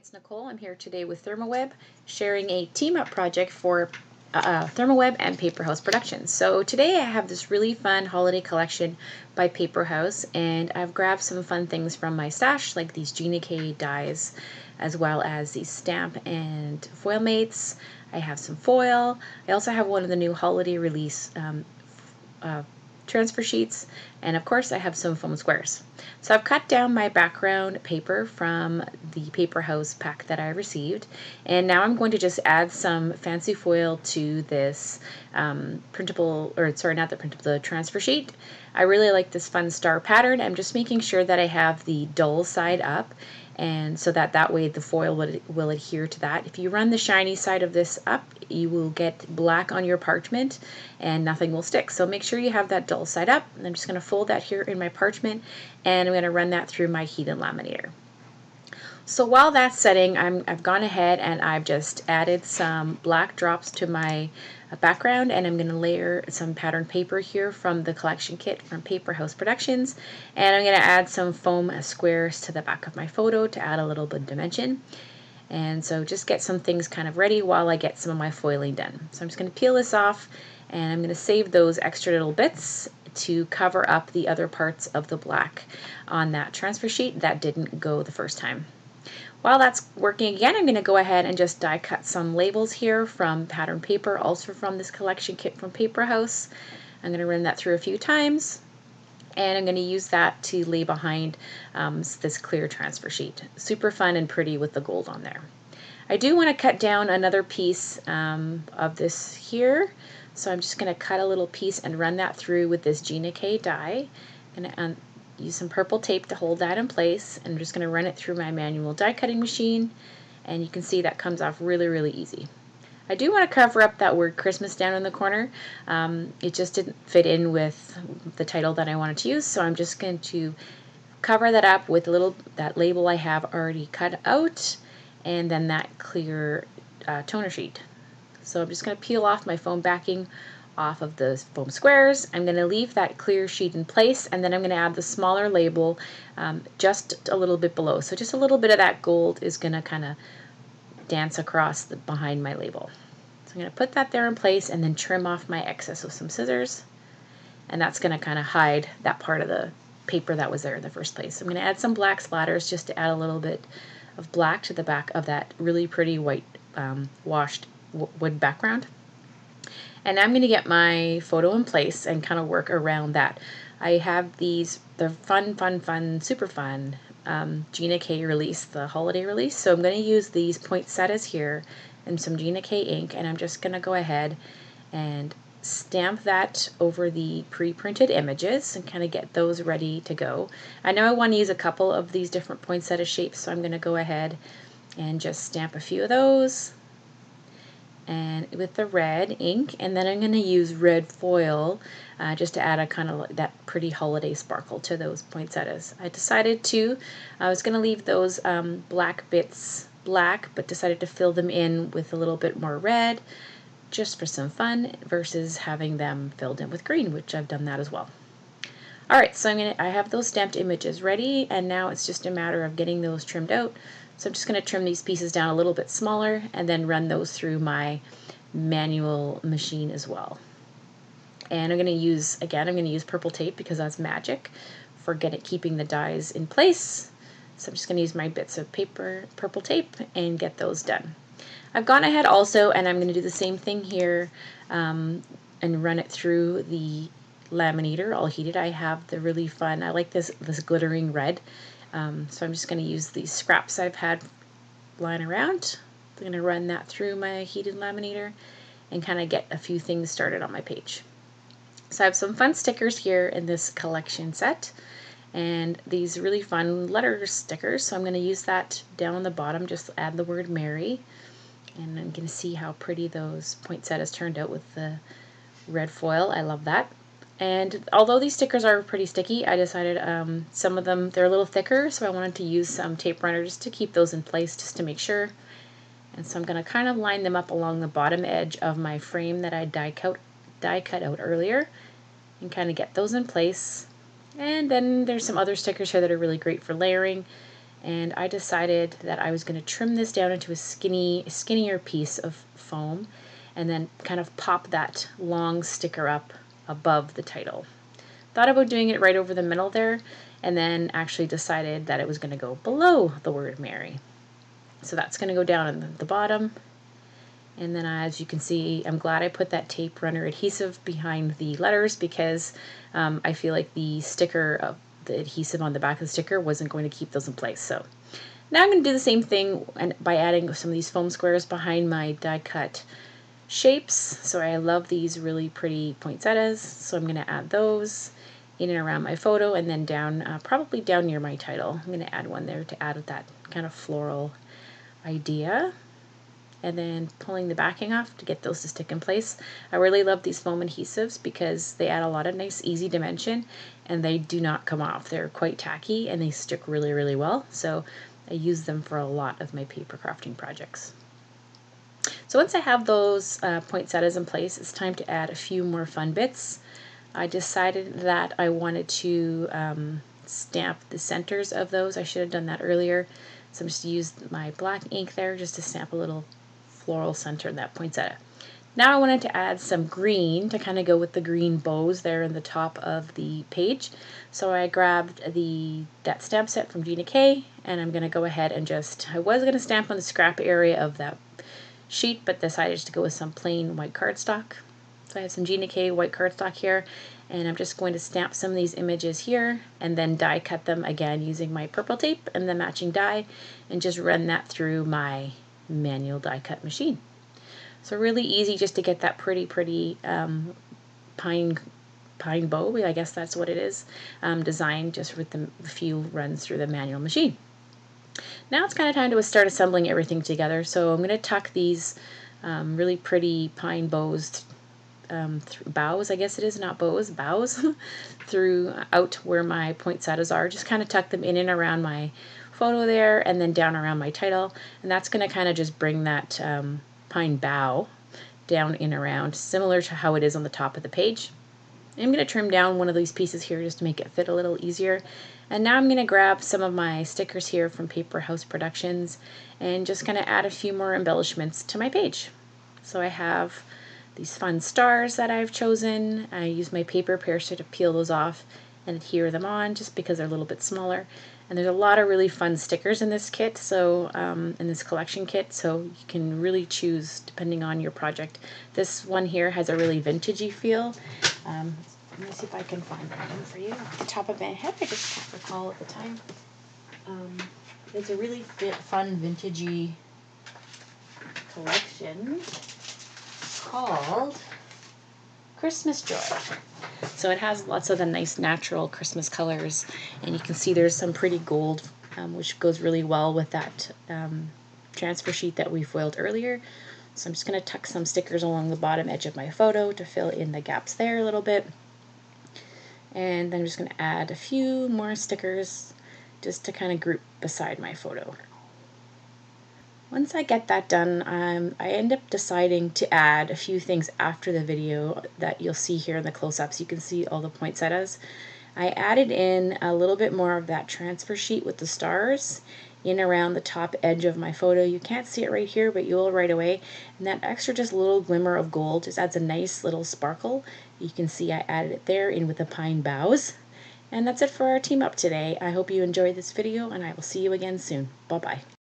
it's Nicole. I'm here today with ThermOWeb, sharing a team-up project for ThermOWeb and Paperhouse Productions. So today I have this really fun holiday collection by Paperhouse, and I've grabbed some fun things from my stash, like these Gina K dies, as well as these stamp and foil mates. I have some foil. I also have one of the new holiday release transfer sheets, and of course I have some foam squares. So I've cut down my background paper from the Paperhouse pack that I received, and now I'm going to just add some fancy foil to this printable, or sorry, not the printable, the transfer sheet. I really like this fun star pattern. I'm just making sure that I have the dull side up, and so that way the foil will adhere to that. If you run the shiny side of this up, you will get black on your parchment and nothing will stick. So make sure you have that dull side up. And I'm just going to fold that here in my parchment, and I'm going to run that through my heated laminator. So while that's setting, I've gone ahead and I've just added some black drops to my background, and I'm going to layer some pattern paper here from the collection kit from Paperhouse Productions, and I'm going to add some foam squares to the back of my photo to add a little bit of dimension. And so just get some things kind of ready while I get some of my foiling done. So I'm just going to peel this off, and I'm going to save those extra little bits to cover up the other parts of the black on that transfer sheet that didn't go the first time. While that's working again, I'm going to go ahead and just die cut some labels here from pattern paper, also from this collection kit from Paperhouse. I'm going to run that through a few times, and I'm going to use that to lay behind this clear transfer sheet. Super fun and pretty with the gold on there. I do want to cut down another piece of this here, so I'm just going to cut a little piece and run that through with this Gina K die. I'm going to use some purple tape to hold that in place, and I'm just going to run it through my manual die cutting machine, and you can see that comes off really easy. I do want to cover up that word Christmas down in the corner. It just didn't fit in with the title that I wanted to use, so I'm just going to cover that up with that label I have already cut out, and then that clear toner sheet. So I'm just going to peel off my foam backing off of the foam squares. I'm going to leave that clear sheet in place, and then I'm going to add the smaller label just a little bit below. So just a little bit of that gold is going to kind of dance across behind my label. So I'm going to put that there in place and then trim off my excess with some scissors, and that's going to kind of hide that part of the paper that was there in the first place. So I'm going to add some black splatters just to add a little bit of black to the back of that really pretty white washed wood background. And now I'm going to get my photo in place and kind of work around that. I have these, the super fun Gina K release, the holiday release. So I'm going to use these poinsettias here and some Gina K ink, and I'm just going to go ahead and stamp that over the pre-printed images and kind of get those ready to go. I know I want to use a couple of these different poinsettia shapes, so I'm going to go ahead and just stamp a few of those, and with the red ink, and then I'm going to use red foil just to add a kind of that pretty holiday sparkle to those poinsettias. I was going to leave those black bits black, but decided to fill them in with a little bit more red just for some fun versus having them filled in with green, which I've done that as well. Alright, so I have those stamped images ready, and now it's just a matter of getting those trimmed out. So I'm just going to trim these pieces down a little bit smaller and then run those through my manual machine as well. And I'm going to use purple tape because that's magic for keeping the dies in place. So I'm just going to use my bits of purple tape and get those done. I've gone ahead also, and I'm going to do the same thing here and run it through the laminator all heated. I have the really fun, I like this glittering red. So I'm just going to use these scraps I've had lying around. I'm going to run that through my heated laminator and kind of get a few things started on my page. So I have some fun stickers here in this collection set, and these really fun letter stickers. So I'm going to use that down on the bottom, just add the word Merry, and I'm going to see how pretty those poinsettias turned out with the red foil. I love that. And although these stickers are pretty sticky, I decided some of them, they're a little thicker, so I wanted to use some tape runners to keep those in place just to make sure. And so I'm going to kind of line them up along the bottom edge of my frame that I die cut out earlier and kind of get those in place. And then there's some other stickers here that are really great for layering. and I decided that I was going to trim this down into a skinnier piece of foam and then kind of pop that long sticker up above the title. Thought about doing it right over the middle there, and then actually decided that it was going to go below the word Merry. So that's going to go down in the bottom. And then as you can see, I'm glad I put that tape runner adhesive behind the letters because I feel like the adhesive on the back of the sticker wasn't going to keep those in place. So now I'm going to do the same thing by adding some of these foam squares behind my die cut shapes. So I love these really pretty poinsettias, so I'm going to add those in and around my photo, and then down, probably down near my title. I'm going to add one there to add that kind of floral idea. And then pulling the backing off to get those to stick in place. I really love these foam adhesives because they add a lot of nice easy dimension and they do not come off. They're quite tacky and they stick really, really well. So I use them for a lot of my paper crafting projects. So once I have those poinsettias in place, it's time to add a few more fun bits. I decided that I wanted to stamp the centers of those. I should have done that earlier. So I'm just used my black ink there just to stamp a little floral center in that poinsettia. Now I wanted to add some green to kind of go with the green bows there in the top of the page. So I grabbed that stamp set from Gina K, and I'm going to go ahead and I was going to stamp on the scrap area of that sheet, but decided to go with some plain white cardstock. So I have some Gina K white cardstock here, and I'm just going to stamp some of these images here and then die cut them again using my purple tape and the matching die, and just run that through my manual die cut machine. So really easy just to get that pretty pine bow, I guess that's what it is, designed just with the few runs through the manual machine. Now it's kind of time to start assembling everything together. So I'm going to tuck these really pretty pine bows, boughs, I guess it is, not bows, boughs, out where my poinsettias are. Just kind of tuck them in and around my photo there, and then down around my title. And that's going to kind of just bring that pine bough down in around, similar to how it is on the top of the page. I'm going to trim down one of these pieces here just to make it fit a little easier. And now I'm going to grab some of my stickers here from Paperhouse Productions and just going to add a few more embellishments to my page. So I have these fun stars that I've chosen. I use my paper piercer to peel those off and adhere them on just because they're a little bit smaller. And there's a lot of really fun stickers in this kit, so in this collection kit, so you can really choose depending on your project. This one here has a really vintagey feel. Let me see if I can find that one for you. Off the top of my head, I just can't recall at the time. It's a really fun vintagey collection called Christmas Joy. So it has lots of the nice natural Christmas colors, and you can see there's some pretty gold, which goes really well with that transfer sheet that we foiled earlier. So I'm just going to tuck some stickers along the bottom edge of my photo to fill in the gaps there a little bit. And then I'm just going to add a few more stickers just to kind of group beside my photo. Once I get that done, I end up deciding to add a few things after the video that you'll see here in the close-ups. You can see all the poinsettias. I added in a little bit more of that transfer sheet with the stars in around the top edge of my photo. You can't see it right here, but you will right away. And that extra just little glimmer of gold just adds a nice little sparkle. You can see I added it there in with the pine boughs. And that's it for our team up today. I hope you enjoyed this video, and I will see you again soon. Bye-bye.